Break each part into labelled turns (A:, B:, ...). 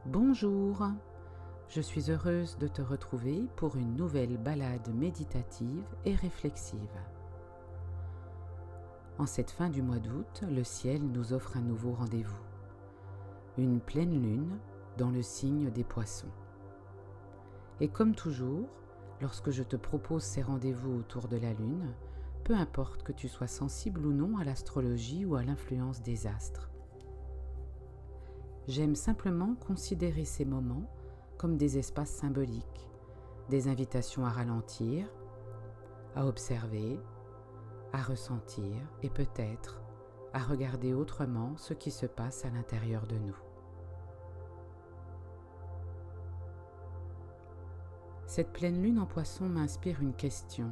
A: Bonjour, je suis heureuse de te retrouver pour une nouvelle balade méditative et réflexive. En cette fin du mois d'août, le ciel nous offre un nouveau rendez-vous. Une pleine lune dans le signe des Poissons. Et comme toujours, lorsque je te propose ces rendez-vous autour de la lune, peu importe que tu sois sensible ou non à l'astrologie ou à l'influence des astres. J'aime simplement considérer ces moments comme des espaces symboliques, des invitations à ralentir, à observer, à ressentir et peut-être à regarder autrement ce qui se passe à l'intérieur de nous. Cette pleine lune en Poisson m'inspire une question.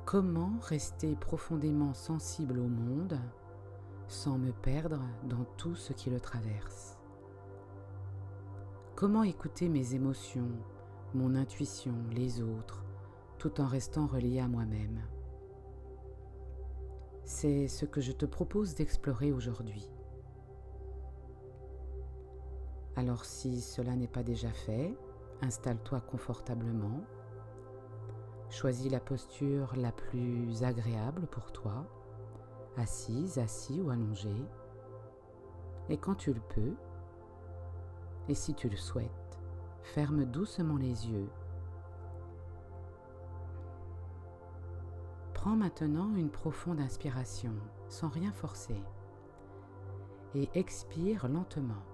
A: Comment rester profondément sensible au monde sans me perdre dans tout ce qui le traverse? Comment écouter mes émotions, mon intuition, les autres, tout en restant relié à moi-même? C'est ce que je te propose d'explorer aujourd'hui. Alors si cela n'est pas déjà fait, installe-toi confortablement. Choisis la posture la plus agréable pour toi, assise, assis ou allongé. Et quand tu le peux, et si tu le souhaites, ferme doucement les yeux. Prends maintenant une profonde inspiration, sans rien forcer, et expire lentement.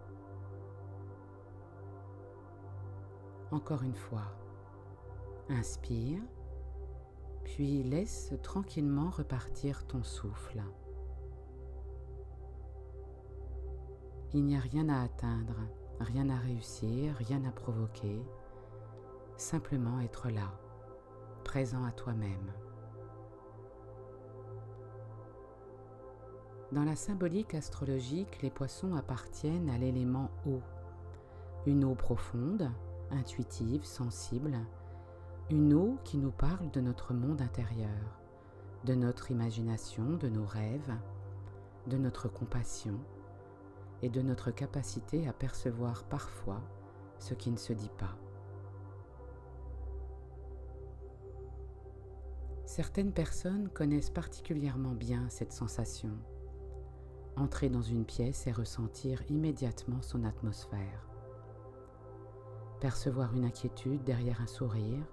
A: Encore une fois, inspire, puis laisse tranquillement repartir ton souffle. Il n'y a rien à atteindre, rien à réussir, rien à provoquer, simplement être là, présent à toi-même. Dans la symbolique astrologique, les Poissons appartiennent à l'élément eau, une eau profonde, intuitive, sensible, une eau qui nous parle de notre monde intérieur, de notre imagination, de nos rêves, de notre compassion et de notre capacité à percevoir parfois ce qui ne se dit pas. Certaines personnes connaissent particulièrement bien cette sensation, entrer dans une pièce et ressentir immédiatement son atmosphère, percevoir une inquiétude derrière un sourire,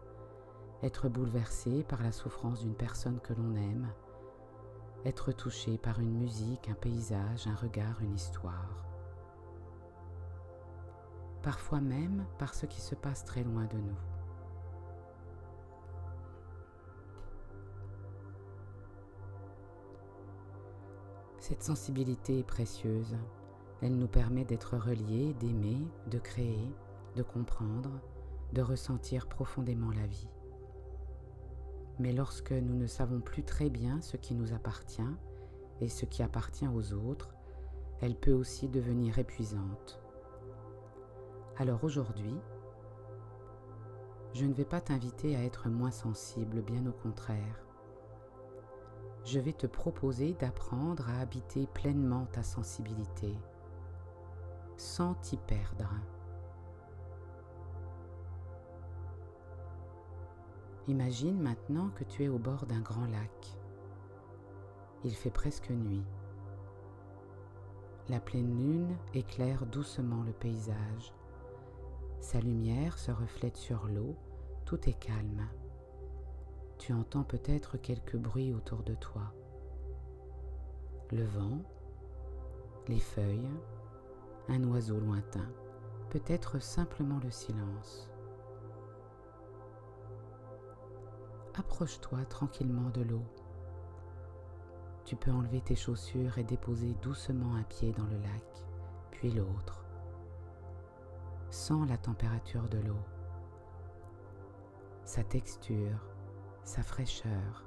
A: être bouleversé par la souffrance d'une personne que l'on aime, être touché par une musique, un paysage, un regard, une histoire. Parfois même par ce qui se passe très loin de nous. Cette sensibilité est précieuse. Elle nous permet d'être reliés, d'aimer, de créer, de comprendre, de ressentir profondément la vie. Mais lorsque nous ne savons plus très bien ce qui nous appartient et ce qui appartient aux autres, elle peut aussi devenir épuisante. Alors aujourd'hui, je ne vais pas t'inviter à être moins sensible, bien au contraire. Je vais te proposer d'apprendre à habiter pleinement ta sensibilité, sans t'y perdre. Imagine maintenant que tu es au bord d'un grand lac. Il fait presque nuit. La pleine lune éclaire doucement le paysage. Sa lumière se reflète sur l'eau, tout est calme. Tu entends peut-être quelques bruits autour de toi. Le vent, les feuilles, un oiseau lointain, peut-être simplement le silence. Approche-toi tranquillement de l'eau. Tu peux enlever tes chaussures et déposer doucement un pied dans le lac, puis l'autre. Sens la température de l'eau, sa texture, sa fraîcheur.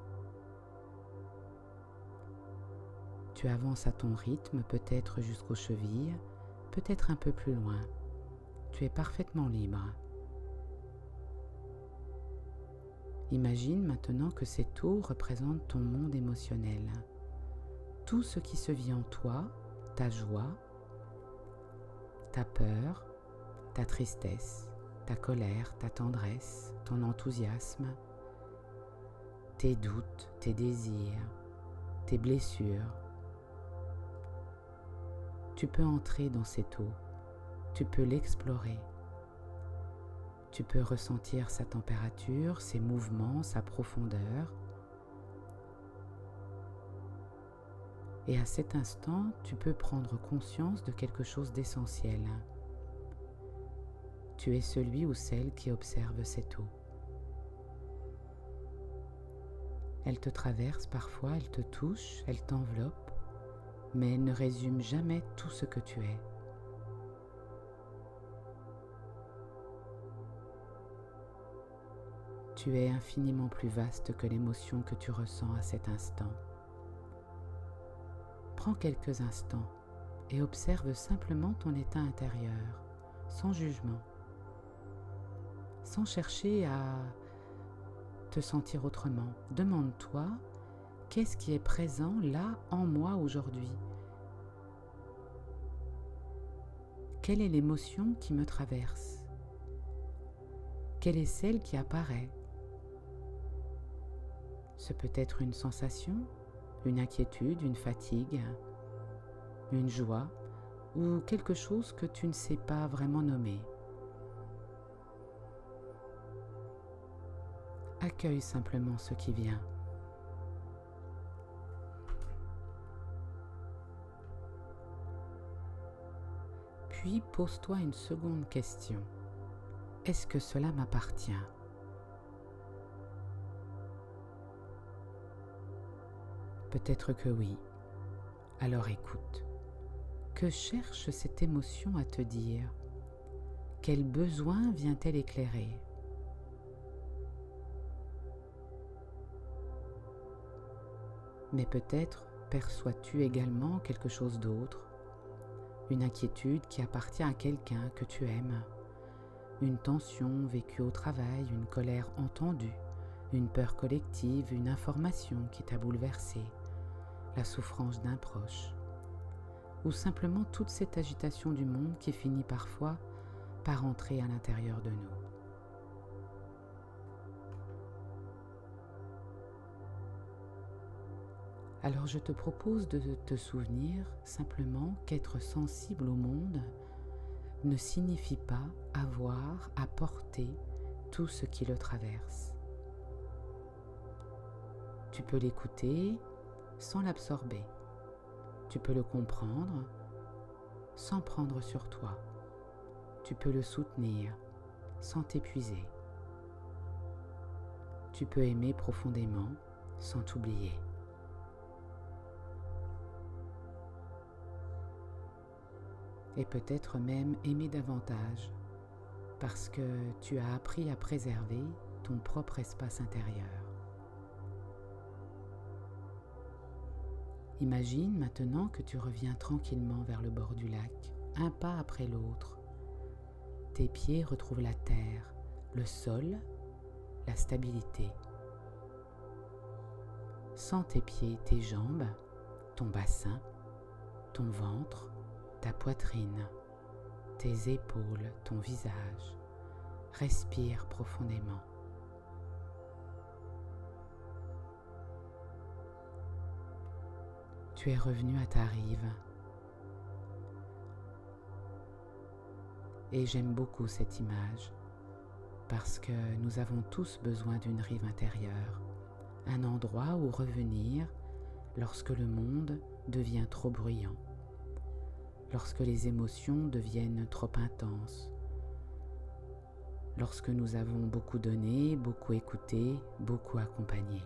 A: Tu avances à ton rythme, peut-être jusqu'aux chevilles, peut-être un peu plus loin. Tu es parfaitement libre. Imagine maintenant que cette eau représente ton monde émotionnel. Tout ce qui se vit en toi, ta joie, ta peur, ta tristesse, ta colère, ta tendresse, ton enthousiasme, tes doutes, tes désirs, tes blessures. Tu peux entrer dans cette eau, tu peux l'explorer. Tu peux ressentir sa température, ses mouvements, sa profondeur. Et à cet instant, tu peux prendre conscience de quelque chose d'essentiel. Tu es celui ou celle qui observe cette eau. Elle te traverse parfois, elle te touche, elle t'enveloppe, mais elle ne résume jamais tout ce que tu es. Tu es infiniment plus vaste que l'émotion que tu ressens à cet instant. Prends quelques instants et observe simplement ton état intérieur, sans jugement, sans chercher à te sentir autrement. Demande-toi, qu'est-ce qui est présent là en moi aujourd'hui? Quelle est l'émotion qui me traverse? Quelle est celle qui apparaît? Ce peut être une sensation, une inquiétude, une fatigue, une joie ou quelque chose que tu ne sais pas vraiment nommer. Accueille simplement ce qui vient. Puis pose-toi une seconde question. Est-ce que cela m'appartient? Peut-être que oui. Alors écoute. Que cherche cette émotion à te dire? Quel besoin vient-elle éclairer? Mais peut-être perçois-tu également quelque chose d'autre, une inquiétude qui appartient à quelqu'un que tu aimes, une tension vécue au travail, une colère entendue, une peur collective, une information qui t'a bouleversé, la souffrance d'un proche, ou simplement toute cette agitation du monde qui finit parfois par entrer à l'intérieur de nous. Alors je te propose de te souvenir simplement qu'être sensible au monde ne signifie pas avoir à porter tout ce qui le traverse. Tu peux l'écouter sans l'absorber. Tu peux le comprendre sans prendre sur toi. Tu peux le soutenir sans t'épuiser. Tu peux aimer profondément sans t'oublier. Et peut-être même aimer davantage parce que tu as appris à préserver ton propre espace intérieur. Imagine maintenant que tu reviens tranquillement vers le bord du lac, un pas après l'autre. Tes pieds retrouvent la terre, le sol, la stabilité. Sens tes pieds, tes jambes, ton bassin, ton ventre, ta poitrine, tes épaules, ton visage. Respire profondément. Tu es revenu à ta rive. Et j'aime beaucoup cette image parce que nous avons tous besoin d'une rive intérieure, un endroit où revenir lorsque le monde devient trop bruyant, lorsque les émotions deviennent trop intenses, lorsque nous avons beaucoup donné, beaucoup écouté, beaucoup accompagné.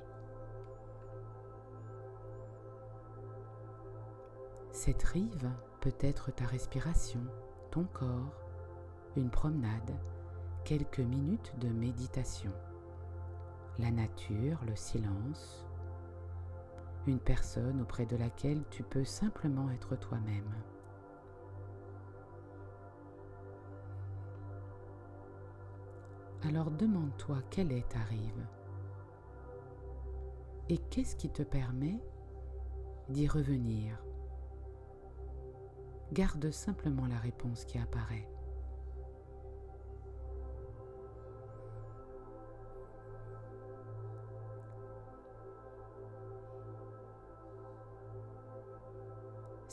A: Cette rive peut être ta respiration, ton corps, une promenade, quelques minutes de méditation, la nature, le silence, une personne auprès de laquelle tu peux simplement être toi-même. Alors demande-toi quelle est ta rive et qu'est-ce qui te permet d'y revenir. Garde simplement la réponse qui apparaît.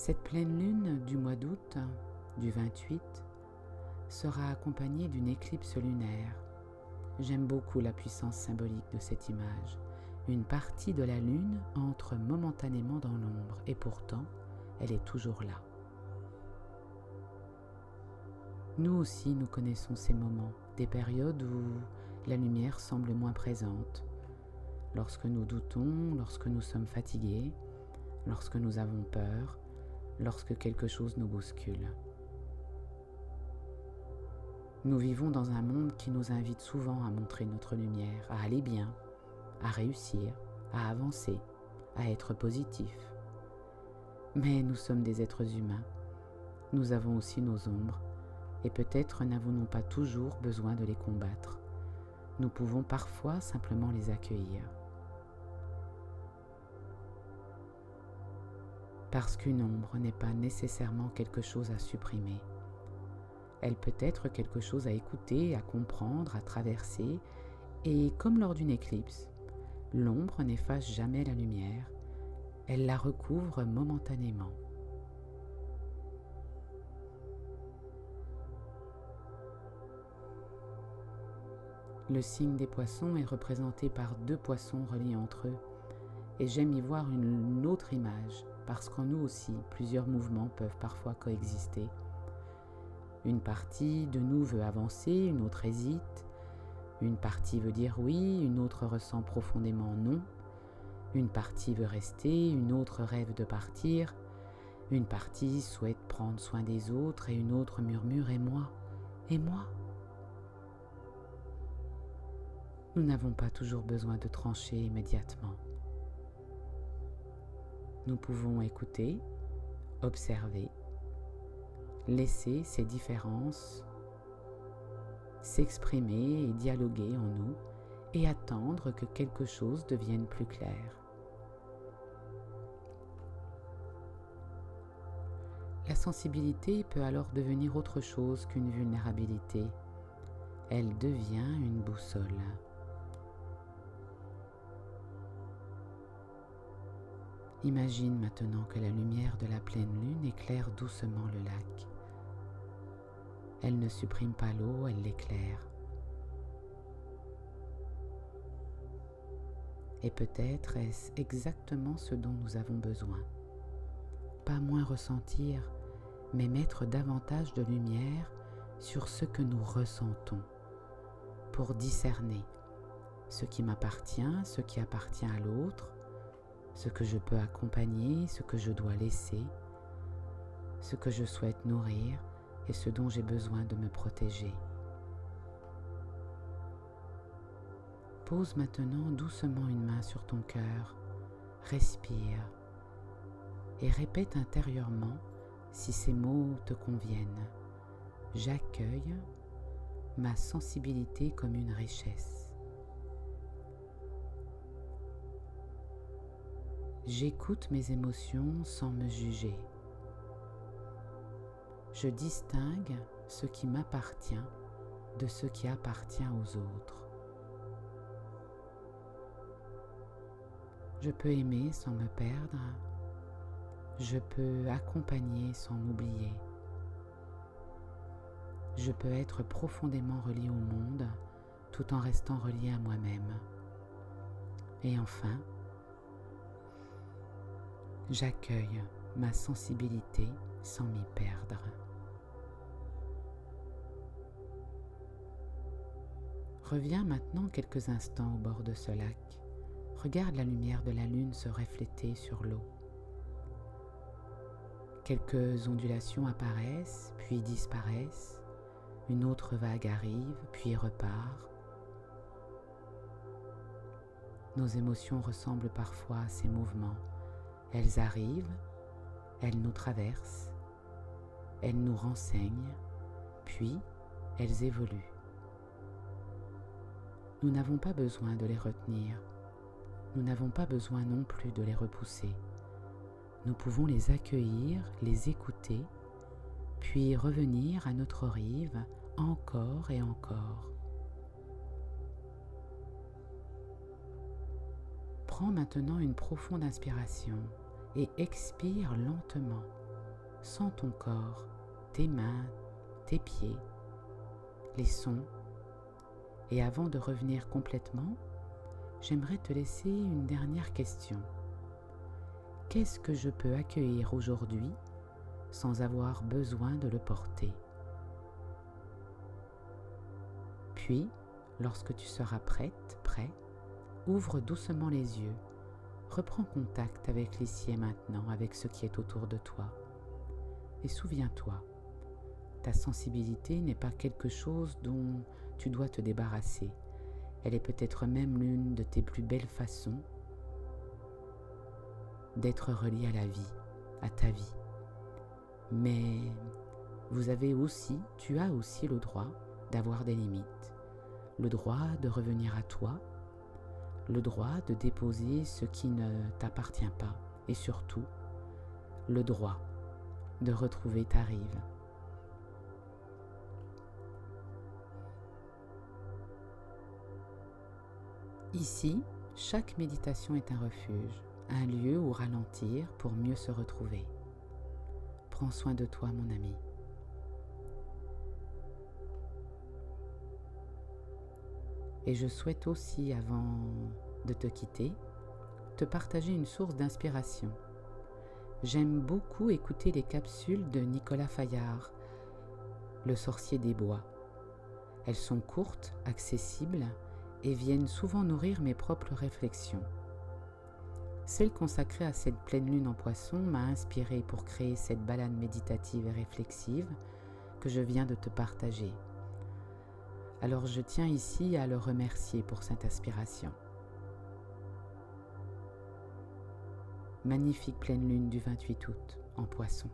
A: Cette pleine lune du mois d'août, du 28, sera accompagnée d'une éclipse lunaire. J'aime beaucoup la puissance symbolique de cette image. Une partie de la lune entre momentanément dans l'ombre et pourtant, elle est toujours là. Nous aussi, nous connaissons ces moments, des périodes où la lumière semble moins présente. Lorsque nous doutons, lorsque nous sommes fatigués, lorsque nous avons peur, lorsque quelque chose nous bouscule. Nous vivons dans un monde qui nous invite souvent à montrer notre lumière, à aller bien, à réussir, à avancer, à être positif. Mais nous sommes des êtres humains. Nous avons aussi nos ombres et peut-être n'avons-nous pas toujours besoin de les combattre. Nous pouvons parfois simplement les accueillir. Parce qu'une ombre n'est pas nécessairement quelque chose à supprimer. Elle peut être quelque chose à écouter, à comprendre, à traverser, et comme lors d'une éclipse, l'ombre n'efface jamais la lumière, elle la recouvre momentanément. Le signe des poissons est représenté par 2 poissons reliés entre eux, et j'aime y voir une autre image, parce qu'en nous aussi, plusieurs mouvements peuvent parfois coexister. Une partie de nous veut avancer, une autre hésite. Une partie veut dire oui, une autre ressent profondément non. Une partie veut rester, une autre rêve de partir. Une partie souhaite prendre soin des autres et une autre murmure « et moi ? Et moi ?» Nous n'avons pas toujours besoin de trancher immédiatement. Nous pouvons écouter, observer, laisser ces différences s'exprimer et dialoguer en nous et attendre que quelque chose devienne plus clair. La sensibilité peut alors devenir autre chose qu'une vulnérabilité. Elle devient une boussole. Imagine maintenant que la lumière de la pleine lune éclaire doucement le lac. Elle ne supprime pas l'eau, elle l'éclaire. Et peut-être est-ce exactement ce dont nous avons besoin. Pas moins ressentir, mais mettre davantage de lumière sur ce que nous ressentons, pour discerner ce qui m'appartient, ce qui appartient à l'autre, ce que je peux accompagner, ce que je dois laisser, ce que je souhaite nourrir et ce dont j'ai besoin de me protéger. Pose maintenant doucement une main sur ton cœur, respire et répète intérieurement si ces mots te conviennent. J'accueille ma sensibilité comme une richesse. J'écoute mes émotions sans me juger. Je distingue ce qui m'appartient de ce qui appartient aux autres. Je peux aimer sans me perdre. Je peux accompagner sans m'oublier. Je peux être profondément relié au monde tout en restant relié à moi-même. Et enfin, j'accueille ma sensibilité sans m'y perdre. Reviens maintenant quelques instants au bord de ce lac. Regarde la lumière de la lune se refléter sur l'eau. Quelques ondulations apparaissent, puis disparaissent. Une autre vague arrive, puis repart. Nos émotions ressemblent parfois à ces mouvements. Elles arrivent, elles nous traversent, elles nous renseignent, puis elles évoluent. Nous n'avons pas besoin de les retenir. Nous n'avons pas besoin non plus de les repousser. Nous pouvons les accueillir, les écouter, puis revenir à notre rive encore et encore. Prends maintenant une profonde inspiration et expire lentement, Sens ton corps, tes mains, tes pieds, les sons. Et avant de revenir complètement, j'aimerais te laisser une dernière question. Qu'est-ce que je peux accueillir aujourd'hui sans avoir besoin de le porter? Puis, lorsque tu seras prête, prêt, ouvre doucement les yeux. Reprends contact avec l'ici et maintenant, avec ce qui est autour de toi. Et souviens-toi, ta sensibilité n'est pas quelque chose dont tu dois te débarrasser. Elle est peut-être même l'une de tes plus belles façons d'être relié à la vie, à ta vie. Mais tu as aussi le droit d'avoir des limites, le droit de revenir à toi, le droit de déposer ce qui ne t'appartient pas et surtout, le droit de retrouver ta rive. Ici, chaque méditation est un refuge, un lieu où ralentir pour mieux se retrouver. Prends soin de toi, mon ami. Et je souhaite aussi, avant de te quitter, te partager une source d'inspiration. J'aime beaucoup écouter les capsules de Nicolas Fayard, le sorcier des bois. Elles sont courtes, accessibles et viennent souvent nourrir mes propres réflexions. Celle consacrée à cette pleine lune en Poisson m'a inspirée pour créer cette balade méditative et réflexive que je viens de te partager. Alors je tiens ici à le remercier pour cette inspiration. Magnifique pleine lune du 28 août en Poisson.